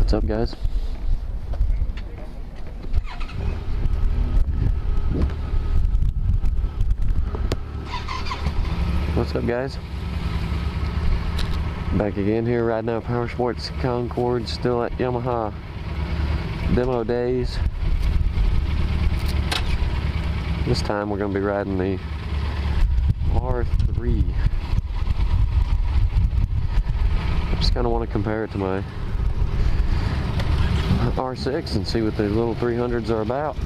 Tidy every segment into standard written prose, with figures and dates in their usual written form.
What's up, guys? What's up, guys? Back again here riding out Power Sports Concord, still at Yamaha demo days. This time we're going to be riding the R3. I just kind of want to compare it to my R6 and see what the little 300s are about.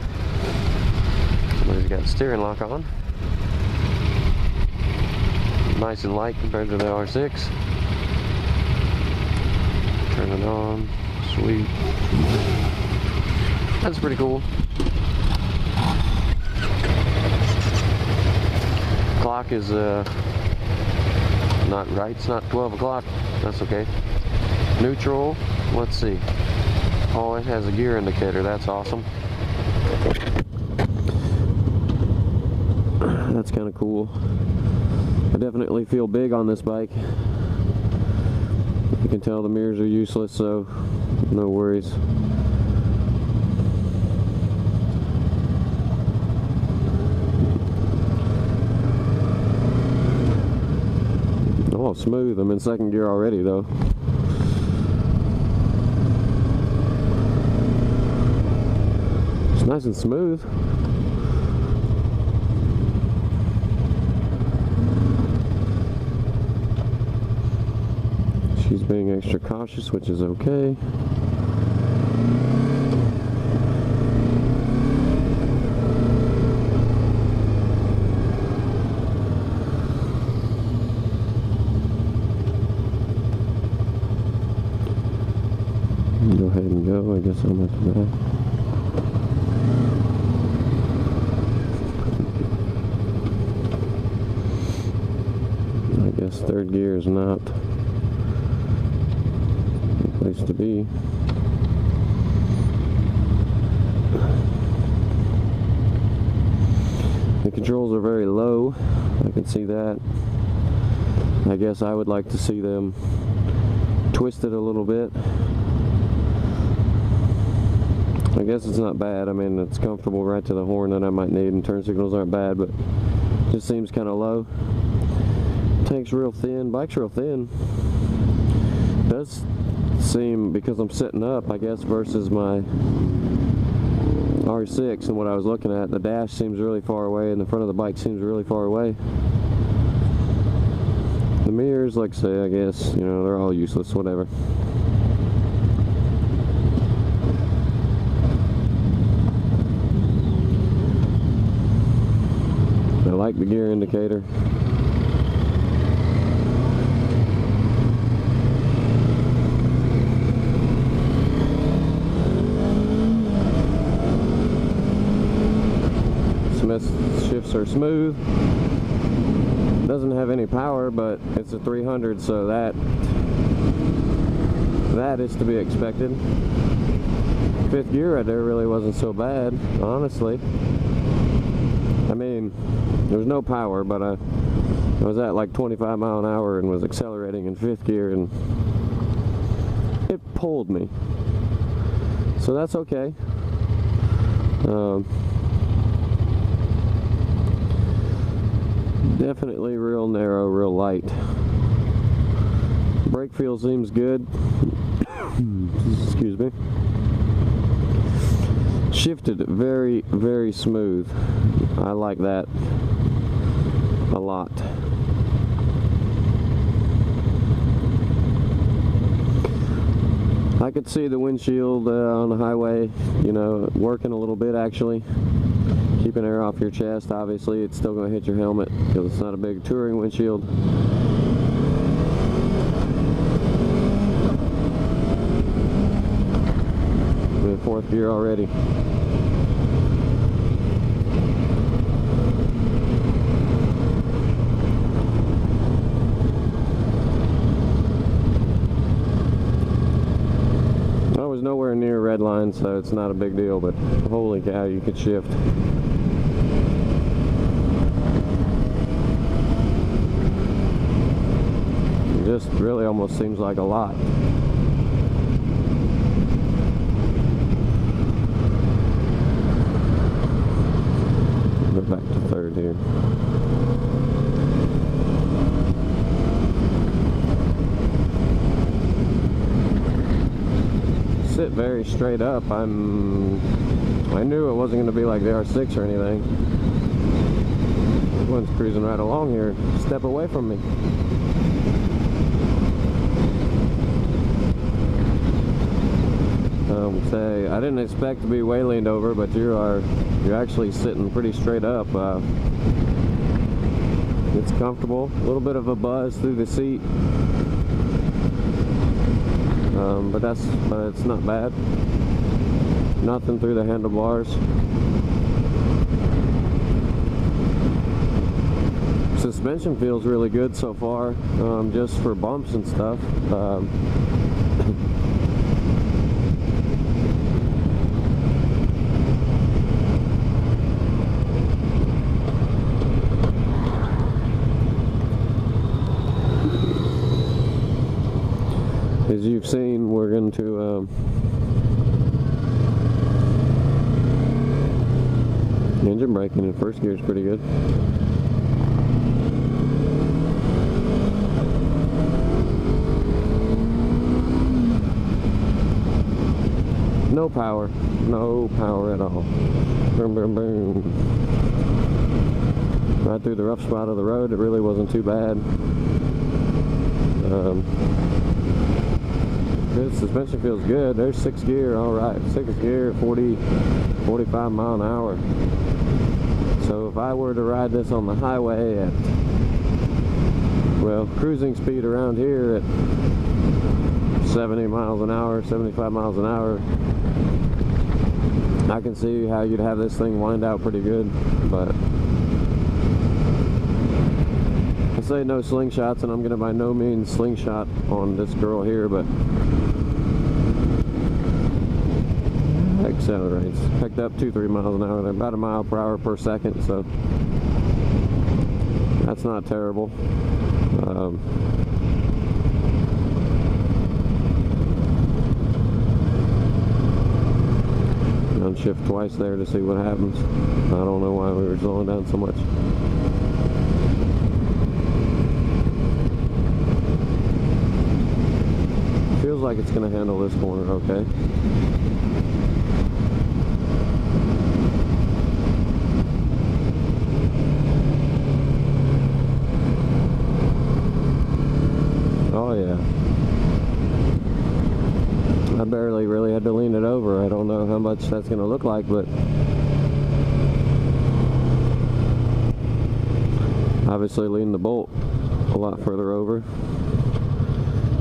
Somebody's got the steering lock on. Nice and light compared to the R6. Turn it on. Sweet. That's pretty cool. Clock is not right. It's not 12 o'clock. That's okay. Neutral. Let's see. Oh, it has a gear indicator. That's awesome. That's kind of cool. I definitely feel big on this bike. You can tell the mirrors are useless, so no worries. Oh, smooth. I'm in second gear already, though. It's nice and smooth. She's being extra cautious, which is okay. Go ahead and go. I guess I'm after that. I guess third gear is not the place to be. The controls are very low. I can see that. I guess I would like to see them twisted a little bit. I guess it's not bad. I mean, it's comfortable right to the horn that I might need, and turn signals aren't bad, but it just seems kind of low. Tank's real thin. Bike's real thin. Does seem, because I'm sitting up, I guess, versus my R6 and what I was looking at, the dash seems really far away and the front of the bike seems really far away. The mirrors, like I say, I guess, you know, they're all useless, whatever. I like the gear indicator. Shifts are smooth. Doesn't have any power, but it's a 300, so that is to be expected. Fifth gear right there really wasn't so bad, honestly. I mean, there was no power, but I was at like 25 mile an hour and was accelerating in fifth gear, and it pulled me. So that's okay. Definitely real narrow, real light. Brake feel seems good. Excuse me. Shifted very, very smooth. I like that a lot. I could see the windshield on the highway, you know, working a little bit actually. Keeping air off your chest. Obviously it's still going to hit your helmet because it's not a big touring windshield. I'm in fourth gear already. I was nowhere near red line, so it's not a big deal, but holy cow, you could shift. It just really almost seems like a lot. sit very straight up. I knew it wasn't going to be like the R6 or anything. This one's cruising right along here. Step away from me. Say I didn't expect to be way leaned over, but you're actually sitting pretty straight up. It's comfortable. A little bit of a buzz through the seat, but it's not bad. Nothing through the handlebars. Suspension feels really good so far, just for bumps and stuff. As you've seen, we're going to engine braking in first gear is pretty good. No power at all. Boom, boom, boom. Right through the rough spot of the road, it really wasn't too bad. Good suspension feels good. There's 6th gear, all right. 6th gear, 45 mile an hour. So if I were to ride this on the highway at, well, cruising speed around here at 70 miles an hour, 75 miles an hour, I can see how you'd have this thing wind out pretty good. But I say no slingshots, and I'm gonna by no means slingshot on this girl here, but accelerates. Picked up 2-3 miles an hour. They're about a mile per hour per second, so that's not terrible. Unshift twice there to see what happens. I don't know why we were slowing down so much. Feels like it's going to handle this corner okay. Oh yeah. I barely really had to lean it over. I don't know how much that's going to look like, but obviously lean the bolt a lot further over.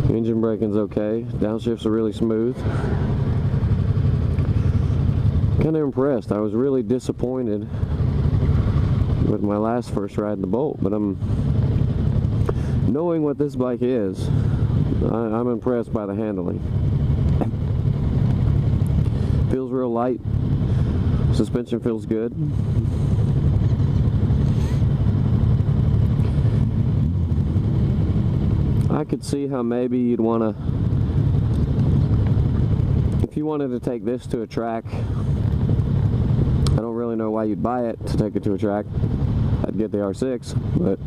Engine braking's okay. Downshifts are really smooth. Kind of impressed. I was really disappointed with my first ride in the Bolt, but I'm knowing what this bike is, I'm impressed by the handling. Feels real light. Suspension feels good. I could see how maybe you'd want to, if you wanted to take this to a track, I don't really know why you'd buy it to take it to a track. I'd get the R6, but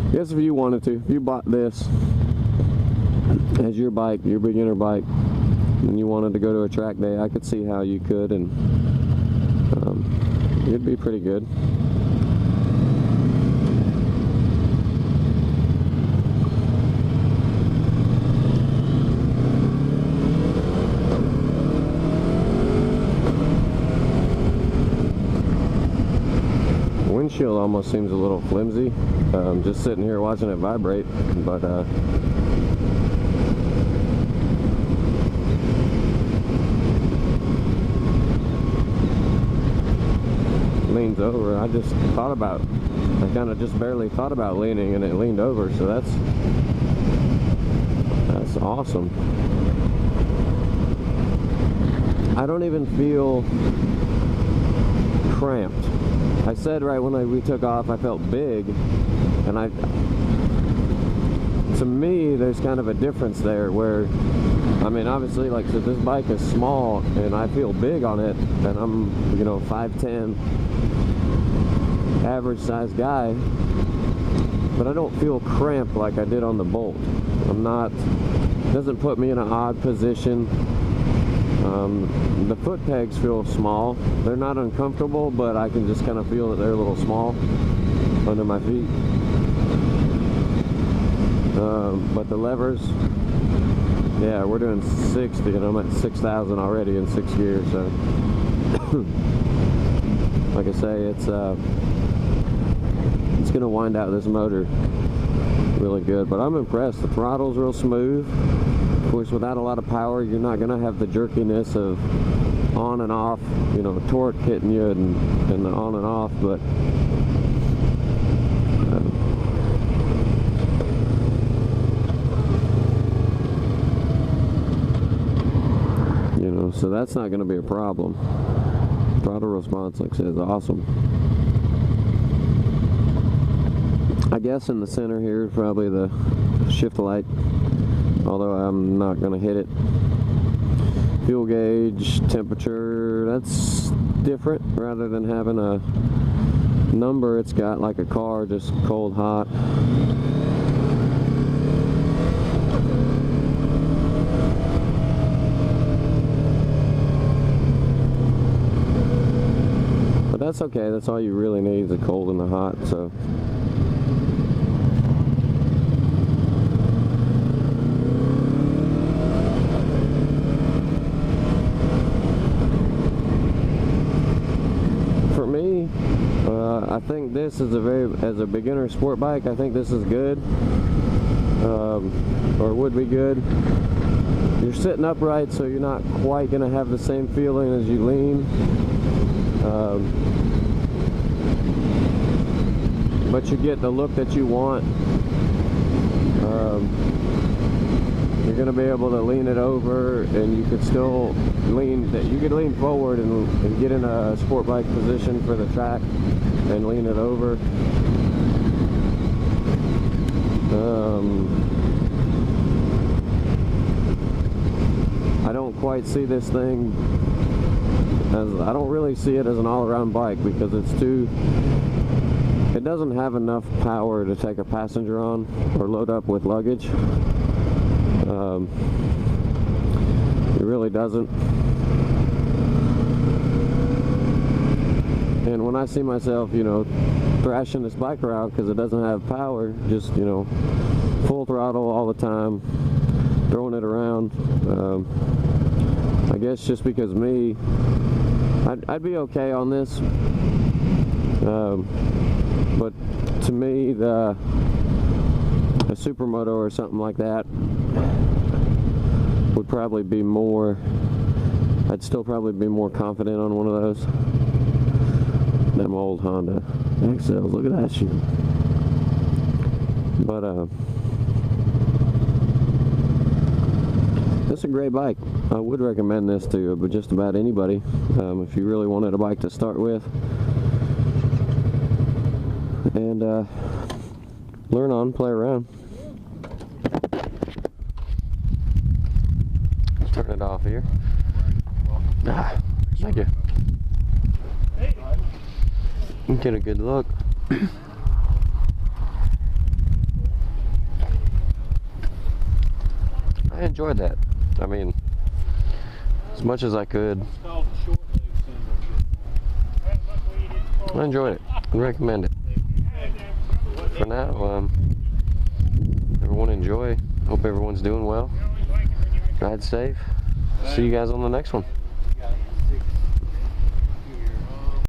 I guess if you wanted to, if you bought this as your bike, your beginner bike, and you wanted to go to a track day, I could see how you could, and it'd be pretty good. Windshield almost seems a little flimsy. Just sitting here watching it vibrate, but leans over. I just thought about, I kind of just barely thought about leaning, and it leaned over, so that's awesome. I don't even feel cramped. I said right when we took off I felt big, and to me there's kind of a difference there where, I mean, obviously, like, so this bike is small and I feel big on it, and I'm, you know, 5'10", average size guy, but I don't feel cramped like I did on the Bolt. I'm not doesn't put me in an odd position. The foot pegs feel small. They're not uncomfortable, but I can just kind of feel that they're a little small under my feet. But the levers, yeah, we're doing 60 and I'm at 6,000 already in 6 gears, so like I say, it's gonna wind out this motor really good. But I'm impressed. The throttle's real smooth. Of course, without a lot of power, you're not gonna have the jerkiness of on and off, you know, torque hitting you and the on and off, but you know, so that's not gonna be a problem. Throttle response, like I said, is awesome. I guess in the center here, probably the shift light, although I'm not going to hit it. Fuel gauge, temperature, that's different. Rather than having a number, it's got like a car, just cold, hot. But that's okay, that's all you really need, the cold and the hot, so. For me, I think this is as a beginner sport bike, I think this is good, or would be good. You're sitting upright, so you're not quite going to have the same feeling as you lean. But you get the look that you want. You're going to be able to lean it over, and you could still lean. You could lean forward and get in a sport bike position for the track, and lean it over. I don't quite see this thing as, I don't really see it as an all-around bike, because it doesn't have enough power to take a passenger on or load up with luggage. It really doesn't. And when I see myself, you know, thrashing this bike around because it doesn't have power, just, you know, full throttle all the time, throwing it around, I guess just because me, I'd be okay on this, but to me, a supermoto or something like that would probably be more, I'd still probably be more confident on one of those. Them old Honda XLs, look at that shit. But it's a great bike. I would recommend this to just about anybody, if you really wanted a bike to start with and learn on, play around. Let's turn it off here. Thank you. Get a good look. I enjoyed that. I mean, as much as I could. I enjoyed it. I recommend it. For now, everyone enjoy. Hope everyone's doing well. Ride safe. See you guys on the next one.